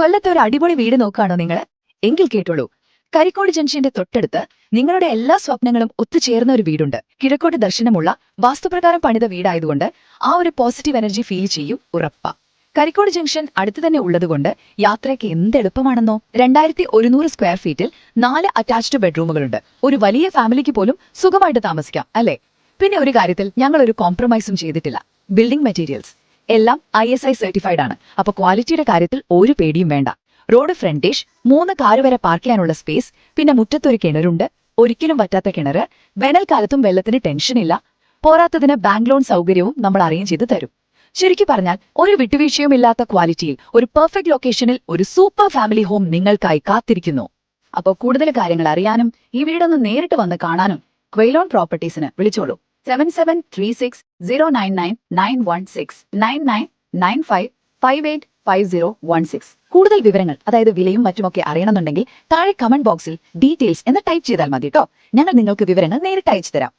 കൊല്ലത്തെ ഒരു അടിപൊളി വീട് നോക്കുകയാണോ നിങ്ങൾ? എങ്കിൽ കേട്ടോളൂ. കരിക്കോട് ജംഗ്ഷന്റെ തൊട്ടടുത്ത് നിങ്ങളുടെ എല്ലാ സ്വപ്നങ്ങളും ഒത്തുചേർന്ന ഒരു വീടുണ്ട്. കിഴക്കോട്ട് ദർശനമുള്ള വാസ്തുപ്രകാരം പണിത വീടായതുകൊണ്ട് ആ ഒരു പോസിറ്റീവ് എനർജി ഫീൽ ചെയ്യൂ, ഉറപ്പാ. കരിക്കോട് ജംഗ്ഷൻ അടുത്ത് തന്നെ ഉള്ളതുകൊണ്ട് യാത്രയ്ക്ക് എന്ത് എളുപ്പമാണെന്നോ. 2100 സ്ക്വയർ ഫീറ്റിൽ 4 അറ്റാച്ച്ഡ് ബെഡ്റൂമുകളുണ്ട്. ഒരു വലിയ ഫാമിലിക്ക് പോലും സുഖമായിട്ട് താമസിക്കാം, അല്ലേ? പിന്നെ ഒരു കാര്യത്തിൽ ഞങ്ങൾ ഒരു കോംപ്രമൈസും ചെയ്തിട്ടില്ല. ബിൽഡിംഗ് മെറ്റീരിയൽസ് എല്ലാം ISI സർട്ടിഫൈഡ് ആണ്. അപ്പൊ ക്വാളിറ്റിയുടെ കാര്യത്തിൽ ഒരു പേടിയും വേണ്ട. റോഡ് ഫ്രണ്ടേജ്, 3 കാറ് വരെ പാർക്ക് ചെയ്യാനുള്ള സ്പേസ്, പിന്നെ മുറ്റത്തൊരു കിണറുണ്ട്. ഒരിക്കലും പറ്റാത്ത കിണറ്. വേനൽക്കാലത്തും വെള്ളത്തിന് ടെൻഷൻ ഇല്ല. പോരാത്തതിന് ബാങ്ക് ലോൺ സൗകര്യവും നമ്മൾ അറേഞ്ച് ചെയ്ത് തരും. ശരിക്കും പറഞ്ഞാൽ ഒരു വിട്ടുവീഴ്ചയും ഇല്ലാത്ത ക്വാളിറ്റിയിൽ ഒരു പെർഫെക്റ്റ് ലൊക്കേഷനിൽ ഒരു സൂപ്പർ ഫാമിലി ഹോം നിങ്ങൾക്കായി കാത്തിരിക്കുന്നു. അപ്പോൾ കൂടുതൽ കാര്യങ്ങൾ അറിയാനും ഈ വീടൊന്ന് നേരിട്ട് വന്ന് കാണാനും ക്വെയ്ലോൺ പ്രോപ്പർട്ടീസിന് വിളിച്ചോളൂ. 7736099995585016. കൂടുതൽ വിവരങ്ങൾ, അതായത് വിലയും മറ്റുമൊക്കെ അറിയണമെന്നുണ്ടെങ്കിൽ താഴെ കമന്റ് ബോക്സിൽ ഡീറ്റെയിൽസ് എന്ന് ടൈപ്പ് ചെയ്താൽ മതി കേട്ടോ. ഞങ്ങൾ നിങ്ങൾക്ക് വിവരങ്ങൾ നേരിട്ട് അയച്ചു തരാം.